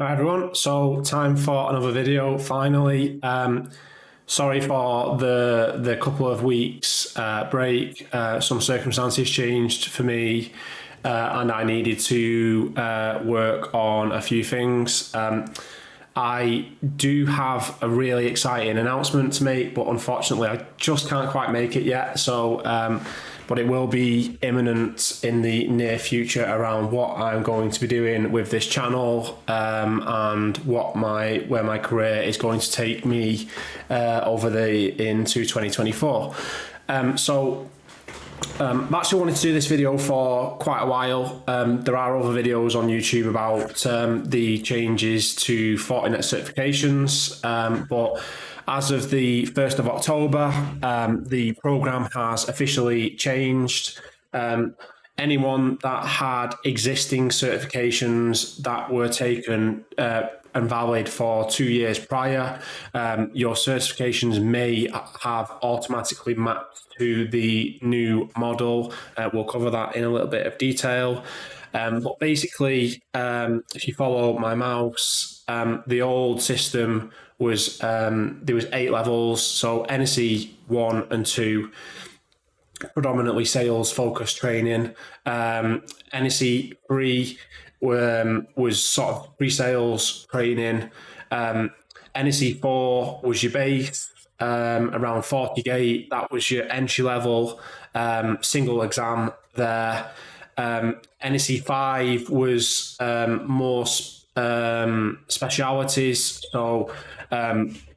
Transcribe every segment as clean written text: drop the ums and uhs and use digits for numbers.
Hi everyone, so time for another video finally. Sorry for the couple of weeks break. Some circumstances changed for me and I needed to work on a few things. I do have a really exciting announcement to make, but unfortunately I just can't quite make it yet. But it will be imminent in the near future around what I'm going to be doing with this channel and where my career is going to take me into 2024. I've actually wanted to do this video for quite a while. There are other videos on YouTube about the changes to Fortinet certifications, but as of the 1st of October, the program has officially changed. Anyone that had existing certifications that were taken and valid for 2 years prior, your certifications may have automatically mapped to the new model. We'll cover that in a little bit of detail. But basically, if you follow my mouse, the old system was there was 8 levels. So NSE 1 and 2, predominantly sales focused training. NSE 3 was sort of pre-sales training. NSE 4 was your base, around 40 gate. That was your entry level single exam there. NSE 5 was more specialities, so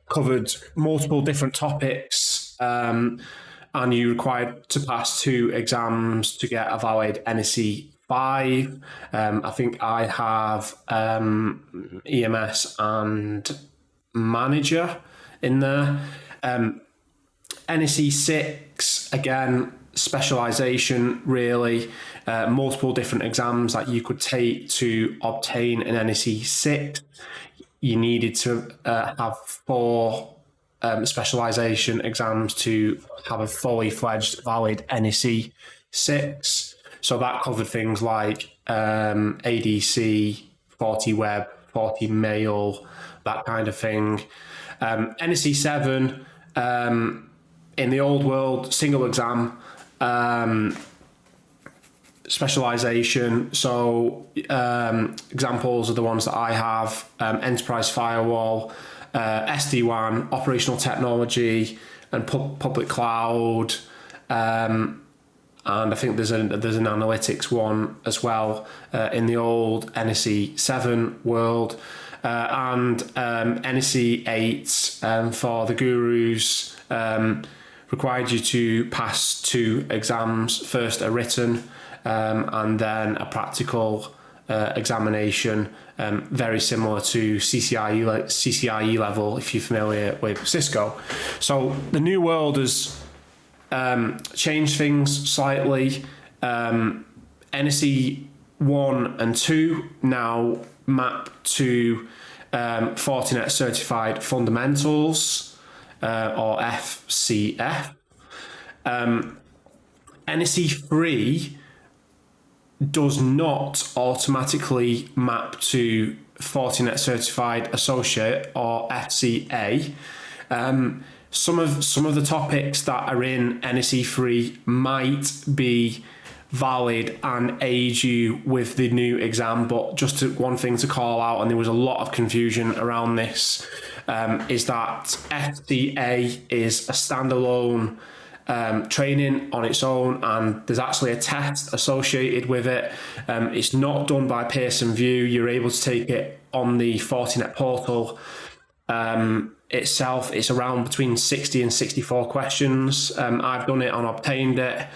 covered multiple different topics, and you required to pass 2 exams to get a valid NSE 5. I think I have EMS and manager in there. NSE 6, again, specialization really, multiple different exams that you could take to obtain an NSE 6. You needed to have 4 specialization exams to have a fully fledged valid NSE 6. So that covered things like ADC, FortiWeb, FortiMail, that kind of thing. NSE 7, in the old world, single exam, specialization. So examples are the ones that I have: enterprise firewall, SD-WAN, operational technology, and public cloud. And I think there's an analytics one as well in the old NSE 7 world. And NSE 8 for the gurus required you to pass 2 exams, first a written and then a practical examination, very similar to CCIE level if you're familiar with Cisco. So the new world has changed things slightly. NSE 1 and 2 now map to Fortinet Certified Fundamentals, or FCF. NSE 3 does not automatically map to Fortinet Certified Associate, or FCA. Some of the topics that are in NSE 3 might be valid and aid you with the new exam, but one thing to call out, and there was a lot of confusion around this, is that FCA is a standalone training on its own, and there's actually a test associated with it. It's not done by Pearson VUE. You're able to take it on the Fortinet portal itself. It's around between 60 and 64 questions. I've done it and obtained it.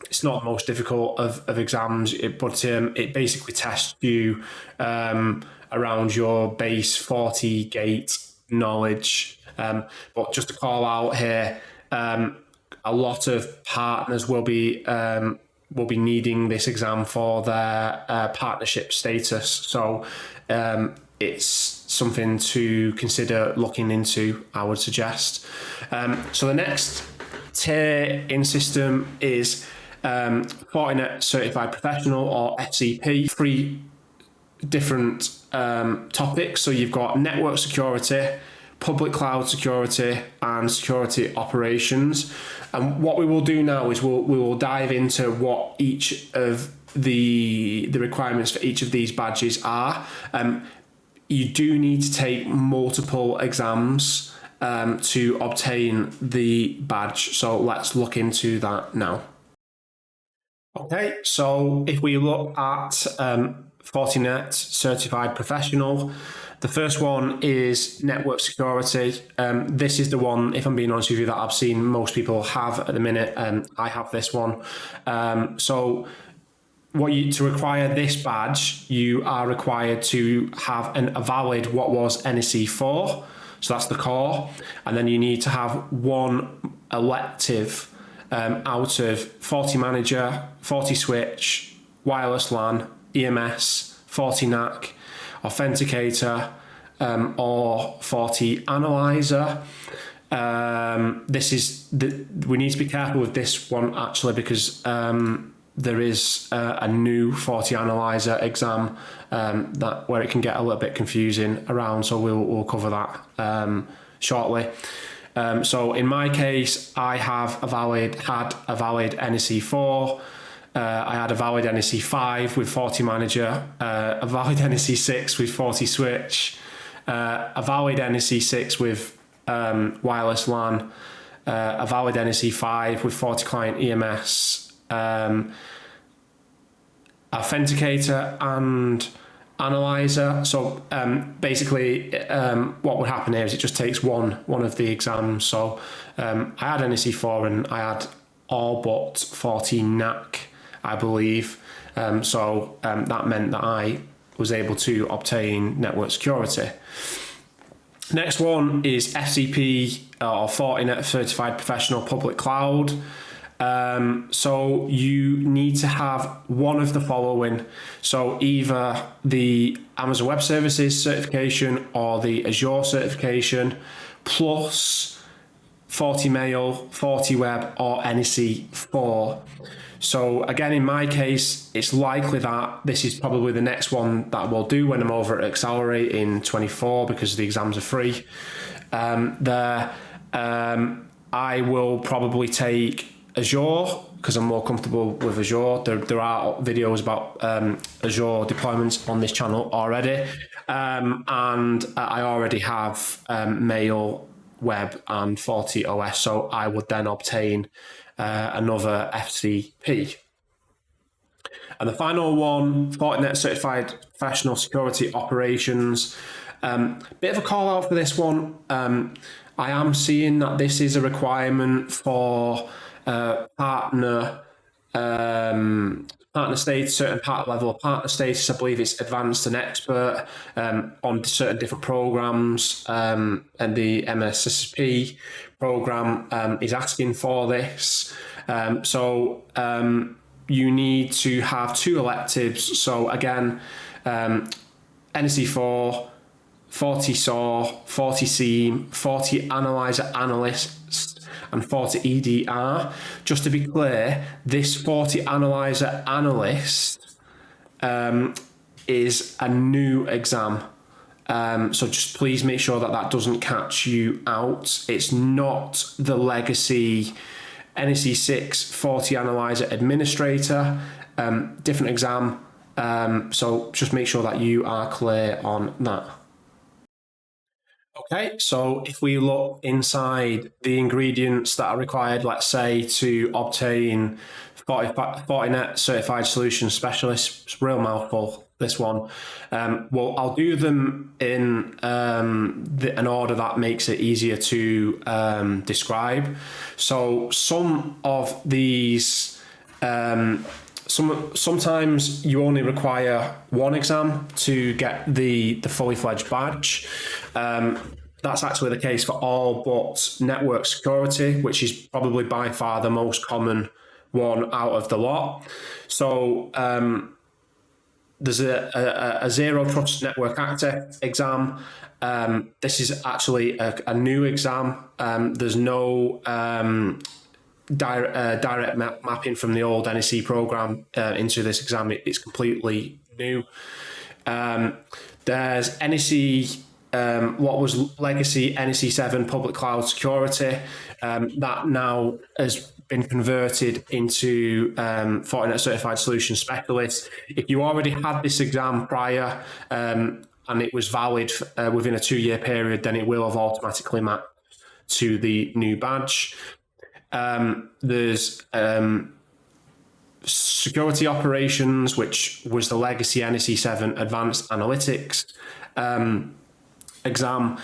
It's not the most difficult of exams, but it basically tests you around your base 40 gate knowledge. But just to call out here, a lot of partners will be needing this exam for their partnership status. So it's something to consider looking into, I would suggest. So the next tier in system is Fortinet Certified Professional, or FCP. 3 different topics. So you've got network security, public cloud security, and security operations. And what we will do now is we will dive into what each of the requirements for each of these badges are. You do need to take multiple exams to obtain the badge. So let's look into that now. Okay, so if we look at Fortinet Certified Professional, the first one is network security. This is the one, if I'm being honest with you, that I've seen most people have at the minute. I have this one. So to require this badge, you are required to have a valid what was NSE3, so that's the core, and then you need to have one elective out of FortiManager, FortiSwitch, Wireless LAN, EMS, FortiNAC, Authenticator, or FortiAnalyzer. We need to be careful with this one actually, because there is a new FortiAnalyzer exam where it can get a little bit confusing around, so we'll cover that shortly. So in my case, I had a valid NSE3, I had a valid NSE5 with FortiManager, a valid NSE6 with FortiSwitch, a valid NSE6 with Wireless LAN, a valid NSE5 with FortiClient EMS, Authenticator and Analyzer. So basically what would happen here is it just takes one of the exams. So I had NSE4 and I had all but FortiNAC, I believe. So that meant that I was able to obtain network security. Next one is FCP or Fortinet Certified Professional Public Cloud. So you need to have one of the following. So either the Amazon Web Services certification or the Azure certification, plus FortiMail, FortiWeb, or NSE4. So again, in my case, it's likely that this is probably the next one that we'll do when I'm over at Accelerate in 24, because the exams are free. I will probably take Azure because I'm more comfortable with Azure. There are videos about Azure deployments on this channel already, and I already have Mail, Web, and FortiOS, so I would then obtain another FCP. And the final one, Fortinet Certified Professional Security Operations. Bit of a call out for this one. I am seeing that this is a requirement for partner status, certain partner level of partner status. I believe it's advanced and expert on certain different programs, and the MSSP program is asking for this. So you need to have two electives. So again, NSE4, FortiSAW, FortiSeam, FortiAnalyzer Analyst, and FortiEDR. Just to be clear, this FortiAnalyzer Analyst is a new exam. So just please make sure that doesn't catch you out. It's not the legacy NSE6 FortiAnalyzer Administrator, different exam. So just make sure that you are clear on that. Okay, so if we look inside the ingredients that are required, let's say to obtain Fortinet Certified Solution Specialist, it's a real mouthful, this one. Well, I'll do them in an order that makes it easier to describe. So some of these, sometimes you only require one exam to get the fully fledged badge. That's actually the case for all but network security, which is probably by far the most common one out of the lot. So there's a Zero Trust Network Actor exam. This is actually a new exam. There's no direct mapping from the old NSE program into this exam. It's completely new. There's NSE, what was legacy NSE7 public cloud security, that now has been converted into Fortinet Certified Solution Specialist. If you already had this exam prior and it was valid within a 2-year period, then it will have automatically mapped to the new badge. There's Security Operations, which was the legacy NSE7 Advanced Analytics exam.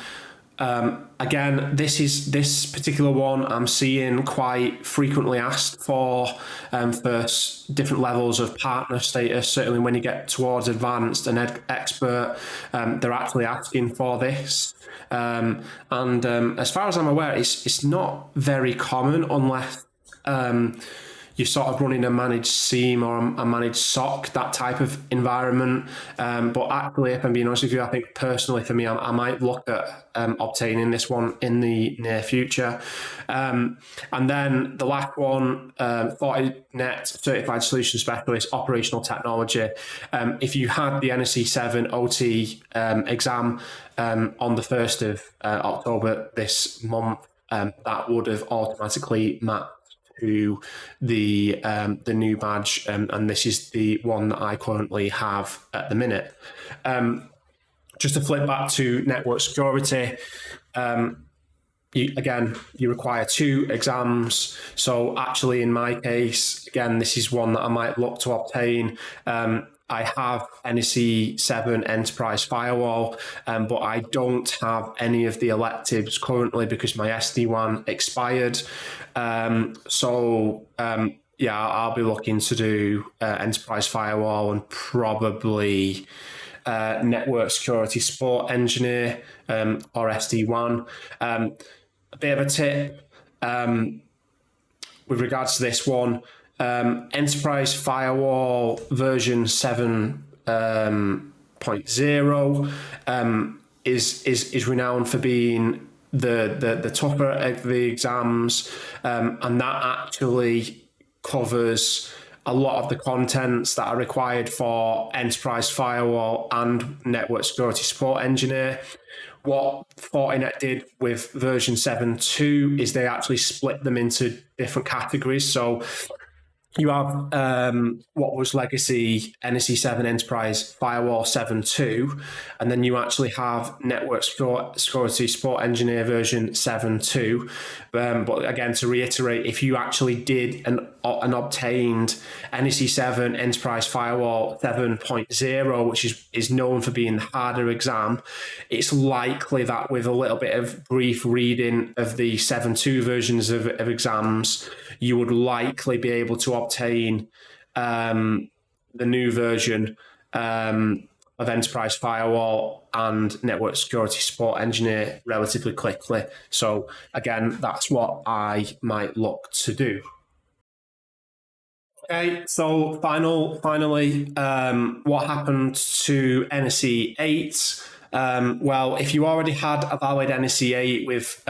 Again, this particular one I'm seeing quite frequently asked for different levels of partner status. Certainly when you get towards advanced and expert, they're actually asking for this. As far as I'm aware, it's not very common unless you're sort of running a managed SIEM or a managed SOC, that type of environment. But actually, if I'm being honest with you, I think personally for me, I might look at obtaining this one in the near future. And then the last one, Fortinet Certified Solution Specialist, Operational Technology. If you had the NSE7 OT exam on the 1st of October this month, that would have automatically mapped to the new badge, and this is the one that I currently have at the minute. Just to flip back to network security, you require 2 exams. So actually, in my case, again, this is one that I might look to obtain. I have NSE7 Enterprise Firewall, but I don't have any of the electives currently because my SD1 expired. I'll be looking to do Enterprise Firewall and probably Network Security Support Engineer or SD1. A bit of a tip with regards to this one. Enterprise Firewall version 7.0 is renowned for being the tougher of the exams, and that actually covers a lot of the contents that are required for Enterprise Firewall and Network Security Support Engineer. What Fortinet did with version 7.2 is they actually split them into different categories. So you have what was legacy NSE7 Enterprise Firewall 7.2, and then you actually have Network Security Support Engineer version 7.2. But again, to reiterate, if you actually did an obtained NSE7 Enterprise Firewall 7.0, which is known for being the harder exam, it's likely that with a little bit of brief reading of the 7.2 versions of exams, you would likely be able to obtain the new version of Enterprise Firewall and Network Security Support Engineer relatively quickly. So again, that's what I might look to do. Okay, so finally, what happened to NSE 8? Well, if you already had a valid NSE 8 with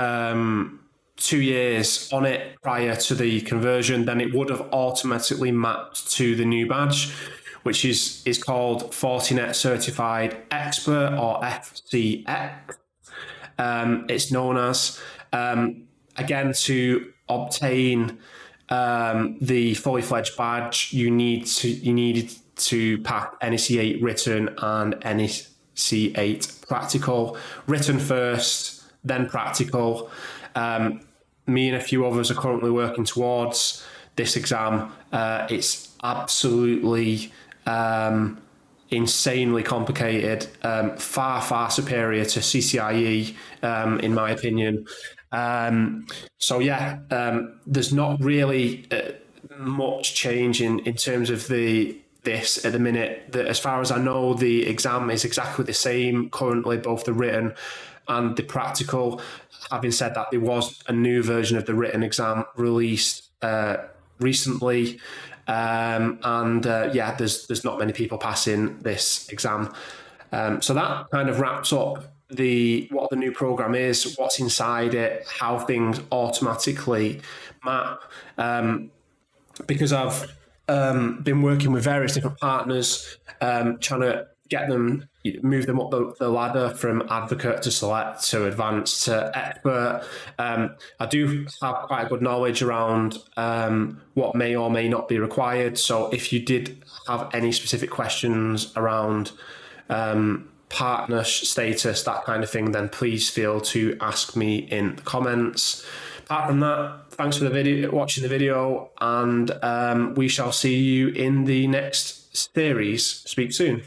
2 years on it prior to the conversion, then it would have automatically mapped to the new badge, which is called Fortinet Certified Expert, or FCX. It's known as. Again, to obtain the fully fledged badge, you needed to pass NSE 8 written and NSE 8 practical. Written first, then practical. Me and a few others are currently working towards this exam. It's absolutely insanely complicated, far superior to CCIE, in my opinion. There's not really much change in terms of this at the minute. As far as I know, the exam is exactly the same currently, both the written and the practical. Having said that, there was a new version of the written exam released recently, there's not many people passing this exam. So that kind of wraps up what the new program is, what's inside it, how things automatically map. Because I've been working with various different partners, trying to get them, move them up the ladder from advocate to select to advanced to expert. I do have quite a good knowledge around what may or may not be required. So if you did have any specific questions around partner status, that kind of thing, then please feel to ask me in the comments. Apart from that, thanks for watching the video, and we shall see you in the next series. Speak soon.